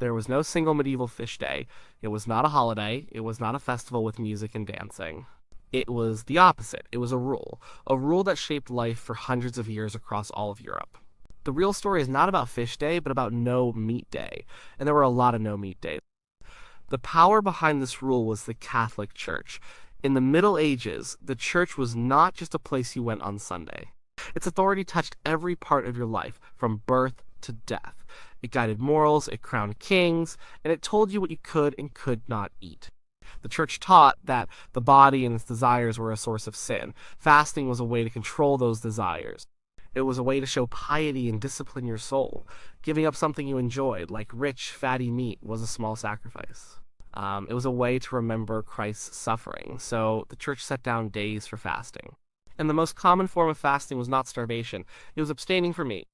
There was no single medieval fish day. It was not a holiday. It was not a festival with music and dancing. It was the opposite. It was a rule that shaped life for hundreds of years across all of Europe. The real story is not about Fish Day, but about No Meat Day. And there were a lot of no meat days. The power behind this rule was the Catholic Church. In the Middle Ages, the church was not just a place you went on Sunday. Its authority touched every part of your life, from birth to death. It guided morals, it crowned kings, and it told you what you could and could not eat. The church taught that the body and its desires were a source of sin. Fasting was a way to control those desires. It was a way to show piety and discipline your soul. Giving up something you enjoyed, like rich, fatty meat, was a small sacrifice. It was a way to remember Christ's suffering, so the church set down days for fasting. And the most common form of fasting was not starvation, it was abstaining from meat.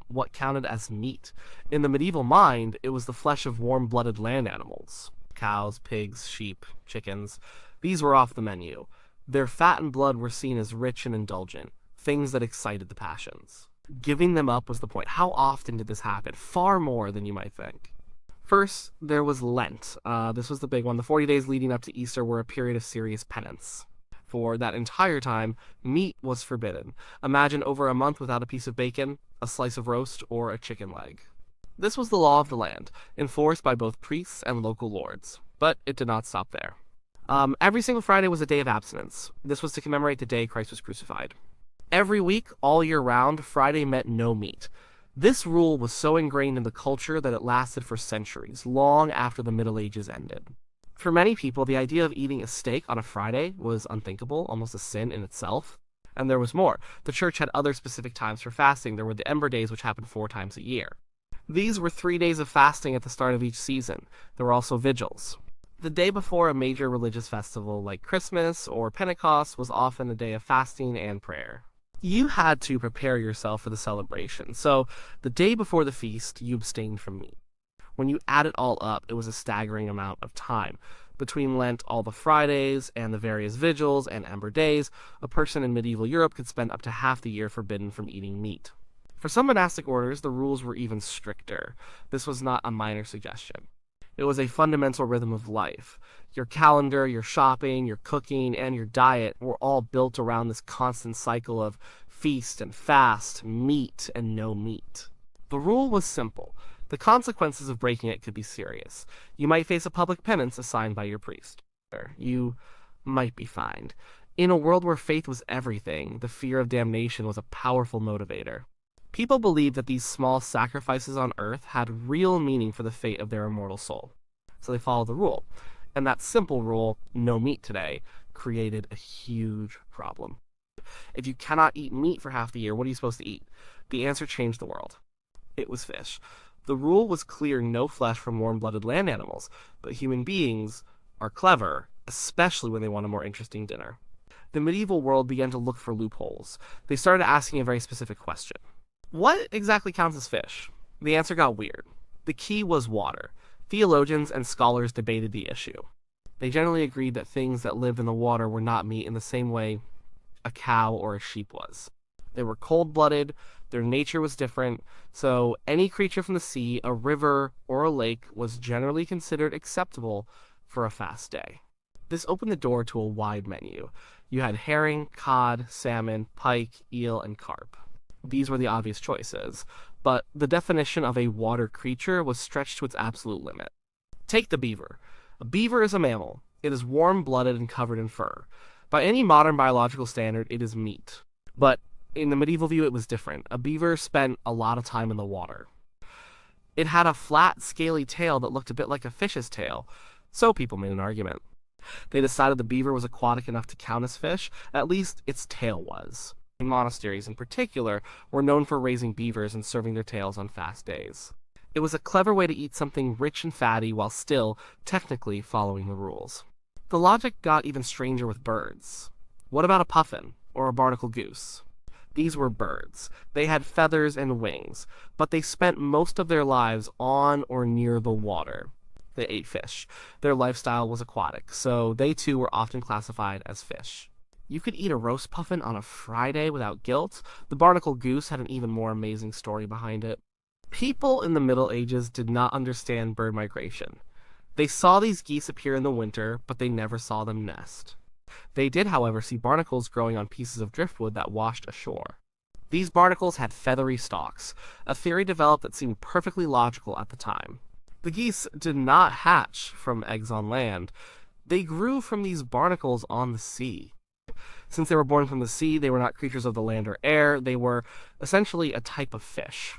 What counted as meat. In the medieval mind, it was the flesh of warm-blooded land animals. Cows, pigs, sheep, chickens. These were off the menu. Their fat and blood were seen as rich and indulgent, things that excited the passions. Giving them up was the point. How often did this happen? Far more than you might think. First, there was Lent. This was the big one. The 40 days leading up to Easter were a period of serious penance. For that entire time, meat was forbidden. Imagine over a month without a piece of bacon, a slice of roast, or a chicken leg. This was the law of the land, enforced by both priests and local lords. But it did not stop there. Every single Friday was a day of abstinence. This was to commemorate the day Christ was crucified. Every week, all year round, Friday meant no meat. This rule was so ingrained in the culture that it lasted for centuries, long after the Middle Ages ended. For many people, the idea of eating a steak on a Friday was unthinkable, almost a sin in itself. And there was more. The church had other specific times for fasting. There were the Ember Days, which happened 4 times a year. These were 3 days of fasting at the start of each season. There were also vigils. The day before a major religious festival like Christmas or Pentecost was often a day of fasting and prayer. You had to prepare yourself for the celebration, so the day before the feast, you abstained from meat. When you add it all up, it was a staggering amount of time. Between Lent, all the Fridays, and the various vigils and Ember Days, a person in medieval Europe could spend up to half the year forbidden from eating meat. For some monastic orders, the rules were even stricter. This was not a minor suggestion. It was a fundamental rhythm of life. Your calendar, your shopping, your cooking, and your diet were all built around this constant cycle of feast and fast, meat and no meat. The rule was simple. The consequences of breaking it could be serious. You might face a public penance assigned by your priest. You might be fined. In a world where faith was everything, the fear of damnation was a powerful motivator. People believed that these small sacrifices on earth had real meaning for the fate of their immortal soul. So they followed the rule. And that simple rule, no meat today, created a huge problem. If you cannot eat meat for half the year, what are you supposed to eat? The answer changed the world. It was fish. The rule was clear: no flesh from warm-blooded land animals, but human beings are clever, especially when they want a more interesting dinner. The medieval world began to look for loopholes. They started asking a very specific question. What exactly counts as fish? The answer got weird. The key was water. Theologians and scholars debated the issue. They generally agreed that things that lived in the water were not meat in the same way a cow or a sheep was. They were cold-blooded, their nature was different, so any creature from the sea, a river, or a lake was generally considered acceptable for a fast day. This opened the door to a wide menu. You had herring, cod, salmon, pike, eel, and carp. These were the obvious choices, but the definition of a water creature was stretched to its absolute limit. Take the beaver. A beaver is a mammal. It is warm-blooded and covered in fur. By any modern biological standard, it is meat. But in the medieval view, it was different. A beaver spent a lot of time in the water. It had a flat, scaly tail that looked a bit like a fish's tail, so people made an argument. They decided the beaver was aquatic enough to count as fish, at least its tail was. Monasteries, in particular, were known for raising beavers and serving their tails on fast days. It was a clever way to eat something rich and fatty while still, technically, following the rules. The logic got even stranger with birds. What about a puffin, or a barnacle goose? These were birds. They had feathers and wings, but they spent most of their lives on or near the water. They ate fish. Their lifestyle was aquatic, so they too were often classified as fish. You could eat a roast puffin on a Friday without guilt. The barnacle goose had an even more amazing story behind it. People in the Middle Ages did not understand bird migration. They saw these geese appear in the winter, but they never saw them nest. They did, however, see barnacles growing on pieces of driftwood that washed ashore. These barnacles had feathery stalks, a theory developed that seemed perfectly logical at the time. The geese did not hatch from eggs on land. They grew from these barnacles on the sea. Since they were born from the sea, they were not creatures of the land or air. They were essentially a type of fish.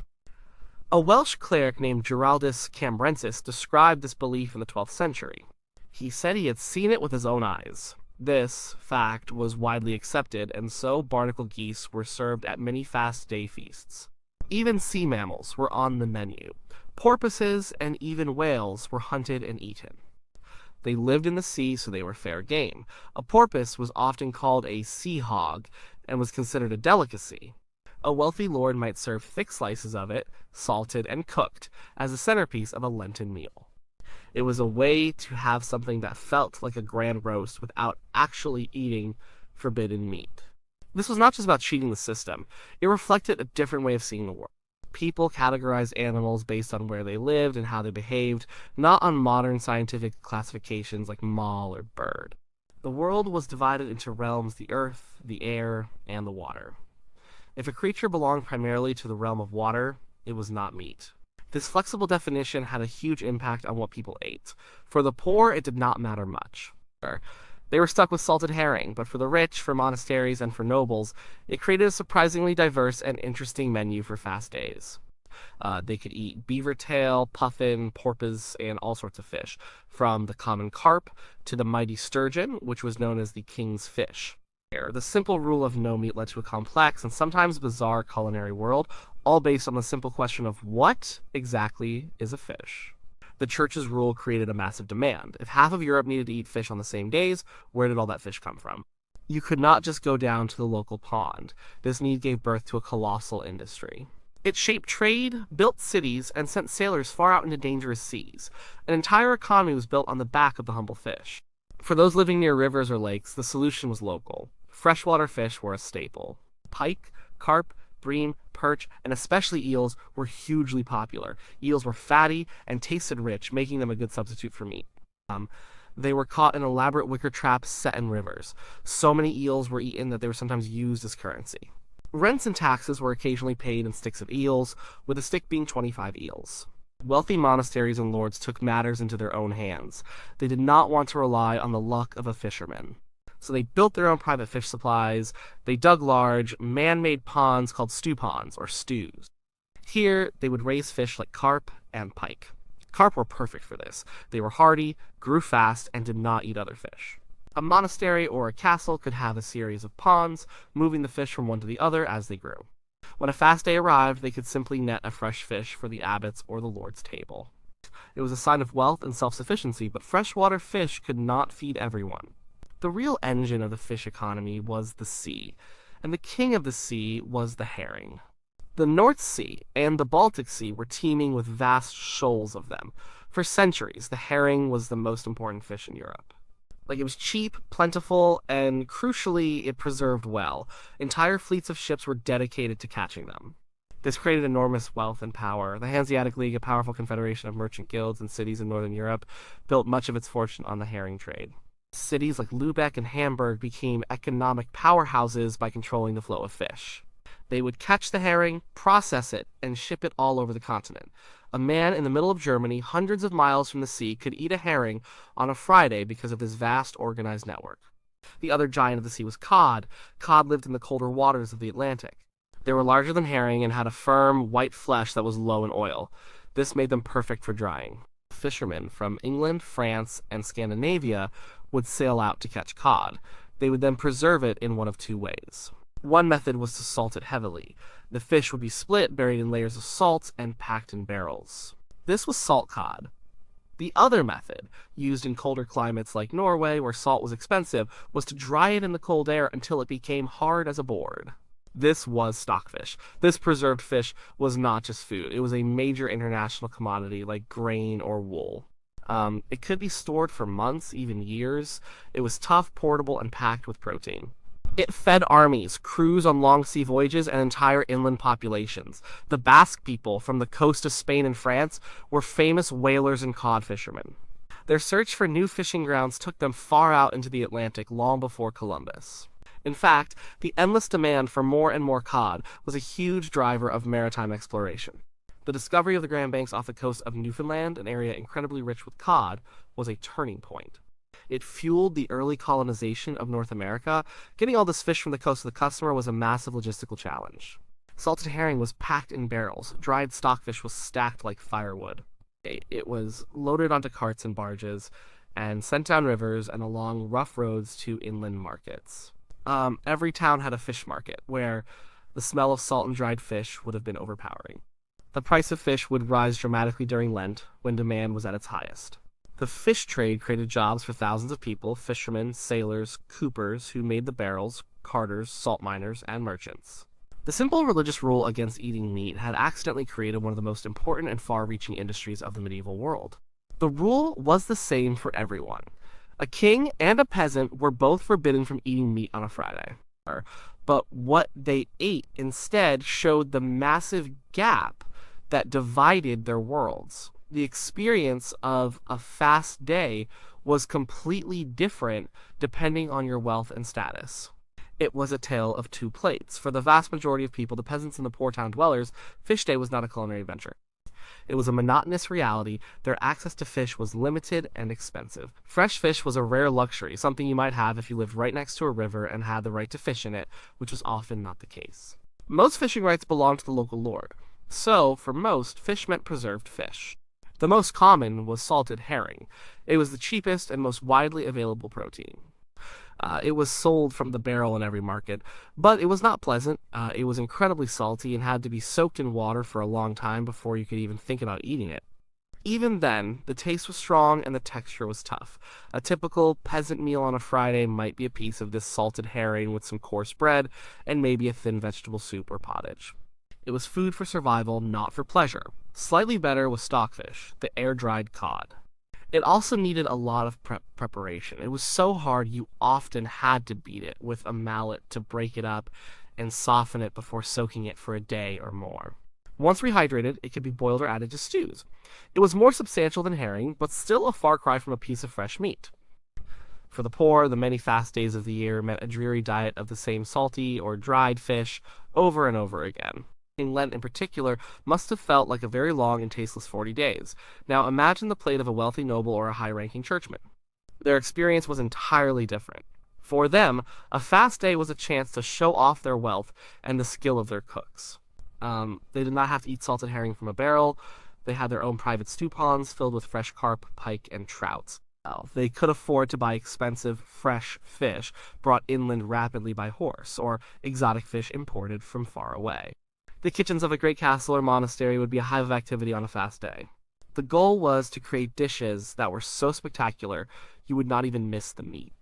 A Welsh cleric named Giraldus Cambrensis described this belief in the 12th century. He said he had seen it with his own eyes. This fact was widely accepted, and so barnacle geese were served at many fast day feasts. Even sea mammals were on the menu. Porpoises and even whales were hunted and eaten. They lived in the sea, so they were fair game. A porpoise was often called a sea hog and was considered a delicacy. A wealthy lord might serve thick slices of it, salted and cooked, as a centerpiece of a Lenten meal. It was a way to have something that felt like a grand roast without actually eating forbidden meat. This was not just about cheating the system. It reflected a different way of seeing the world. People categorized animals based on where they lived and how they behaved, not on modern scientific classifications like mall or bird. The world was divided into realms: the earth, the air, and the water. If a creature belonged primarily to the realm of water, it was not meat. This flexible definition had a huge impact on what people ate. For the poor, it did not matter much. They were stuck with salted herring, but for the rich, for monasteries, and for nobles, it created a surprisingly diverse and interesting menu for fast days. They could eat beaver tail, puffin, porpoise, and all sorts of fish, from the common carp to the mighty sturgeon, which was known as the king's fish. The simple rule of no meat led to a complex and sometimes bizarre culinary world, all based on the simple question of what exactly is a fish. The church's rule created a massive demand. If half of Europe needed to eat fish on the same days, where did all that fish come from? You could not just go down to the local pond. This need gave birth to a colossal industry. It shaped trade, built cities, and sent sailors far out into dangerous seas. An entire economy was built on the back of the humble fish. For those living near rivers or lakes, the solution was local. Freshwater fish were a staple. Pike, carp, bream, perch, and especially eels were hugely popular. Eels were fatty and tasted rich, making them a good substitute for meat. They were caught in elaborate wicker traps set in rivers. So many eels were eaten that they were sometimes used as currency. Rents and taxes were occasionally paid in sticks of eels, with a stick being 25 eels. Wealthy monasteries and lords took matters into their own hands. They did not want to rely on the luck of a fisherman. So they built their own private fish supplies. They dug large, man-made ponds called stew ponds, or stews. Here, they would raise fish like carp and pike. Carp were perfect for this. They were hardy, grew fast, and did not eat other fish. A monastery or a castle could have a series of ponds, moving the fish from one to the other as they grew. When a fast day arrived, they could simply net a fresh fish for the abbot's or the lord's table. It was a sign of wealth and self-sufficiency, but freshwater fish could not feed everyone. The real engine of the fish economy was the sea, and the king of the sea was the herring. The North Sea and the Baltic Sea were teeming with vast shoals of them. For centuries, the herring was the most important fish in Europe. It was cheap, plentiful, and crucially, it preserved well. Entire fleets of ships were dedicated to catching them. This created enormous wealth and power. The Hanseatic League, a powerful confederation of merchant guilds and cities in northern Europe, built much of its fortune on the herring trade. Cities like Lübeck and Hamburg became economic powerhouses by controlling the flow of fish. They would catch the herring, process it, and ship it all over the continent. A man in the middle of Germany, hundreds of miles from the sea, could eat a herring on a Friday because of this vast organized network. The other giant of the sea was cod. Cod lived in the colder waters of the Atlantic. They were larger than herring and had a firm, white flesh that was low in oil. This made them perfect for drying. Fishermen from England, France, and Scandinavia would sail out to catch cod. They would then preserve it in one of two ways. One method was to salt it heavily. The fish would be split, buried in layers of salt, and packed in barrels. This was salt cod. The other method, used in colder climates like Norway, where salt was expensive, was to dry it in the cold air until it became hard as a board. This was stockfish. This preserved fish was not just food. It was a major international commodity like grain or wool. It could be stored for months, even years. It was tough, portable, and packed with protein. It fed armies, crews on long sea voyages, and entire inland populations. The Basque people from the coast of Spain and France were famous whalers and cod fishermen. Their search for new fishing grounds took them far out into the Atlantic long before Columbus. In fact, the endless demand for more and more cod was a huge driver of maritime exploration. The discovery of the Grand Banks off the coast of Newfoundland, an area incredibly rich with cod, was a turning point. It fueled the early colonization of North America. Getting all this fish from the coast to the customer was a massive logistical challenge. Salted herring was packed in barrels, dried stockfish was stacked like firewood. It was loaded onto carts and barges and sent down rivers and along rough roads to inland markets. Every town had a fish market where the smell of salt and dried fish would have been overpowering. The price of fish would rise dramatically during Lent when demand was at its highest. The fish trade created jobs for thousands of people: fishermen, sailors, coopers who made the barrels, carters, salt miners, and merchants. The simple religious rule against eating meat had accidentally created one of the most important and far-reaching industries of the medieval world. The rule was the same for everyone. A king and a peasant were both forbidden from eating meat on a Friday. But what they ate instead showed the massive gap that divided their worlds. The experience of a fast day was completely different depending on your wealth and status. It was a tale of two plates. For the vast majority of people, the peasants and the poor town dwellers, fish day was not a culinary adventure. It was a monotonous reality. Their access to fish was limited and expensive. Fresh fish was a rare luxury, something you might have if you lived right next to a river and had the right to fish in it, which was often not the case. Most fishing rights belonged to the local lord. So, for most, fish meant preserved fish. The most common was salted herring. It was the cheapest and most widely available protein. It was sold from the barrel in every market, but it was not pleasant. It was incredibly salty and had to be soaked in water for a long time before you could even think about eating it. Even then, the taste was strong and the texture was tough. A typical peasant meal on a Friday might be a piece of this salted herring with some coarse bread and maybe a thin vegetable soup or pottage. It was food for survival, not for pleasure. Slightly better was stockfish, the air-dried cod. It also needed a lot of preparation. It was so hard you often had to beat it with a mallet to break it up and soften it before soaking it for a day or more. Once rehydrated, it could be boiled or added to stews. It was more substantial than herring, but still a far cry from a piece of fresh meat. For the poor, the many fast days of the year meant a dreary diet of the same salty or dried fish over and over again. Lent in particular must have felt like a very long and tasteless 40 days. Now imagine the plate of a wealthy noble or a high-ranking churchman. Their experience was entirely different. For them, a fast day was a chance to show off their wealth and the skill of their cooks. They did not have to eat salted herring from a barrel. They had their own private stew ponds filled with fresh carp, pike, and trouts. They could afford to buy expensive, fresh fish brought inland rapidly by horse, or exotic fish imported from far away. The kitchens of a great castle or monastery would be a hive of activity on a fast day. The goal was to create dishes that were so spectacular you would not even miss the meat.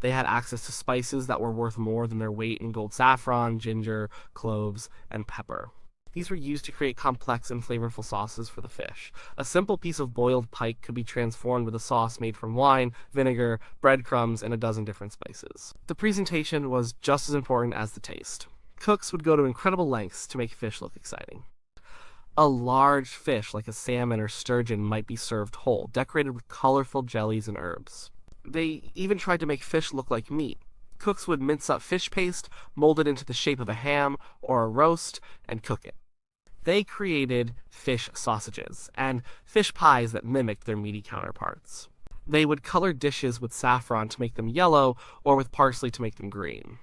They had access to spices that were worth more than their weight in gold: saffron, ginger, cloves, and pepper. These were used to create complex and flavorful sauces for the fish. A simple piece of boiled pike could be transformed with a sauce made from wine, vinegar, breadcrumbs, and a dozen different spices. The presentation was just as important as the taste. Cooks would go to incredible lengths to make fish look exciting. A large fish like a salmon or sturgeon might be served whole, decorated with colorful jellies and herbs. They even tried to make fish look like meat. Cooks would mince up fish paste, mold it into the shape of a ham or a roast, and cook it. They created fish sausages and fish pies that mimicked their meaty counterparts. They would color dishes with saffron to make them yellow or with parsley to make them green.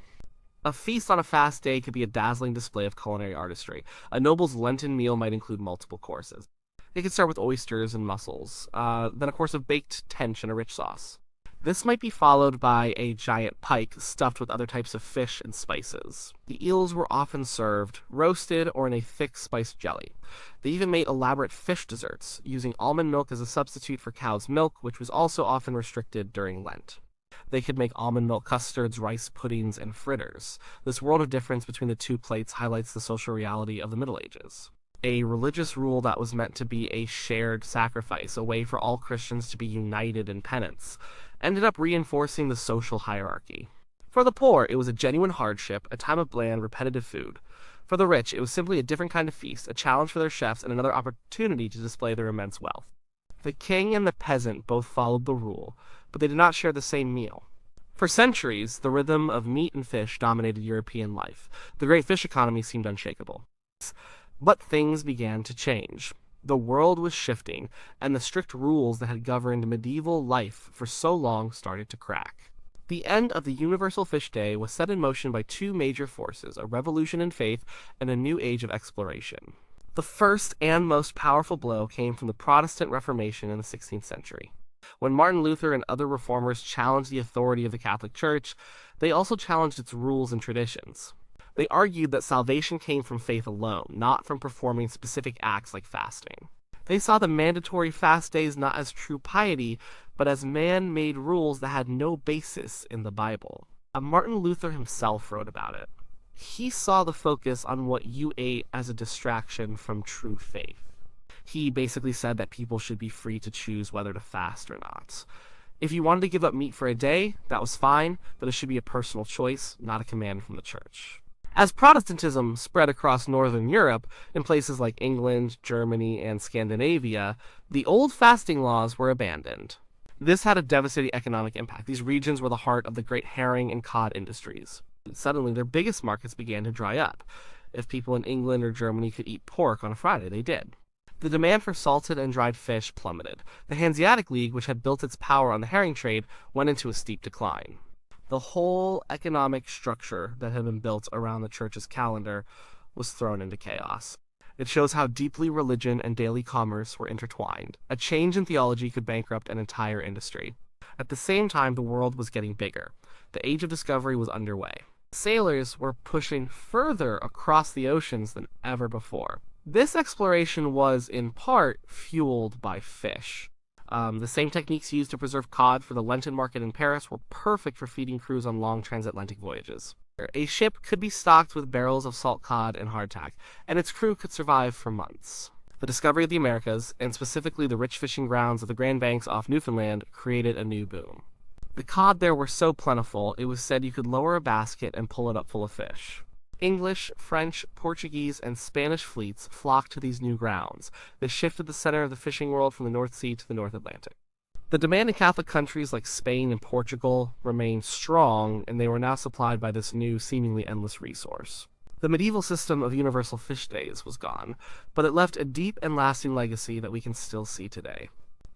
A feast on a fast day could be a dazzling display of culinary artistry. A noble's Lenten meal might include multiple courses. They could start with oysters and mussels, then a course of baked tench and a rich sauce. This might be followed by a giant pike stuffed with other types of fish and spices. The eels were often served roasted or in a thick spiced jelly. They even made elaborate fish desserts, using almond milk as a substitute for cow's milk, which was also often restricted during Lent. They could make almond milk custards, rice puddings, and fritters. This world of difference between the two plates highlights the social reality of the Middle Ages. A religious rule that was meant to be a shared sacrifice, a way for all Christians to be united in penance, ended up reinforcing the social hierarchy. For the poor, it was a genuine hardship, a time of bland, repetitive food. For the rich, it was simply a different kind of feast, a challenge for their chefs, and another opportunity to display their immense wealth. The king and the peasant both followed the rule, but they did not share the same meal. For centuries, the rhythm of meat and fish dominated European life. The great fish economy seemed unshakable. But things began to change. The world was shifting, and the strict rules that had governed medieval life for so long started to crack. The end of the Universal Fish Day was set in motion by two major forces, a revolution in faith and a new age of exploration. The first and most powerful blow came from the Protestant Reformation in the 16th century. When Martin Luther and other reformers challenged the authority of the Catholic Church, they also challenged its rules and traditions. They argued that salvation came from faith alone, not from performing specific acts like fasting. They saw the mandatory fast days not as true piety, but as man-made rules that had no basis in the Bible. Martin Luther himself wrote about it. He saw the focus on what you ate as a distraction from true faith. He basically said that people should be free to choose whether to fast or not. If you wanted to give up meat for a day, that was fine, but it should be a personal choice, not a command from the church. As Protestantism spread across Northern Europe, in places like England, Germany, and Scandinavia, the old fasting laws were abandoned. This had a devastating economic impact. These regions were the heart of the great herring and cod industries. Suddenly, their biggest markets began to dry up. If people in England or Germany could eat pork on a Friday, they did. The demand for salted and dried fish plummeted. The Hanseatic League, which had built its power on the herring trade, went into a steep decline. The whole economic structure that had been built around the church's calendar was thrown into chaos. It shows how deeply religion and daily commerce were intertwined. A change in theology could bankrupt an entire industry. At the same time, the world was getting bigger. The age of discovery was underway. Sailors were pushing further across the oceans than ever before. This exploration was, in part, fueled by fish. The same techniques used to preserve cod for the Lenten market in Paris were perfect for feeding crews on long transatlantic voyages. A ship could be stocked with barrels of salt cod and hardtack, and its crew could survive for months. The discovery of the Americas, and specifically the rich fishing grounds of the Grand Banks off Newfoundland, created a new boom. The cod there were so plentiful, it was said you could lower a basket and pull it up full of fish. English, French, Portuguese, and Spanish fleets flocked to these new grounds. They shifted the center of the fishing world from the North Sea to the North Atlantic. The demand in Catholic countries like Spain and Portugal remained strong, and they were now supplied by this new, seemingly endless resource. The medieval system of universal fish days was gone, but it left a deep and lasting legacy that we can still see today.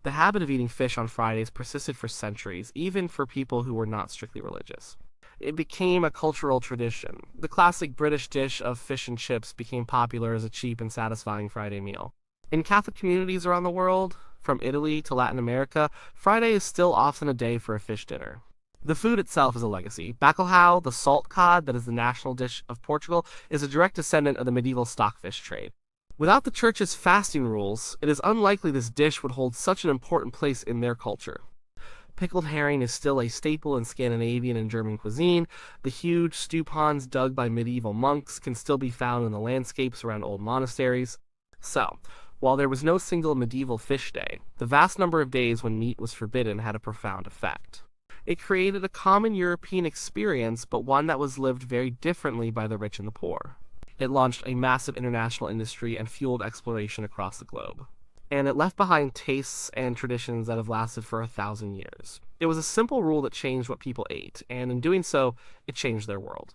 The habit of eating fish on Fridays persisted for centuries, even for people who were not strictly religious. It became a cultural tradition. The classic British dish of fish and chips became popular as a cheap and satisfying Friday meal. In Catholic communities around the world, from Italy to Latin America, Friday is still often a day for a fish dinner. The food itself is a legacy. Bacalhau, the salt cod that is the national dish of Portugal, is a direct descendant of the medieval stockfish trade. Without the church's fasting rules, it is unlikely this dish would hold such an important place in their culture. Pickled herring is still a staple in Scandinavian and German cuisine. The huge stew ponds dug by medieval monks can still be found in the landscapes around old monasteries. So, while there was no single medieval fish day, the vast number of days when meat was forbidden had a profound effect. It created a common European experience, but one that was lived very differently by the rich and the poor. It launched a massive international industry and fueled exploration across the globe. And it left behind tastes and traditions that have lasted for 1,000 years. It was a simple rule that changed what people ate, and in doing so, it changed their world.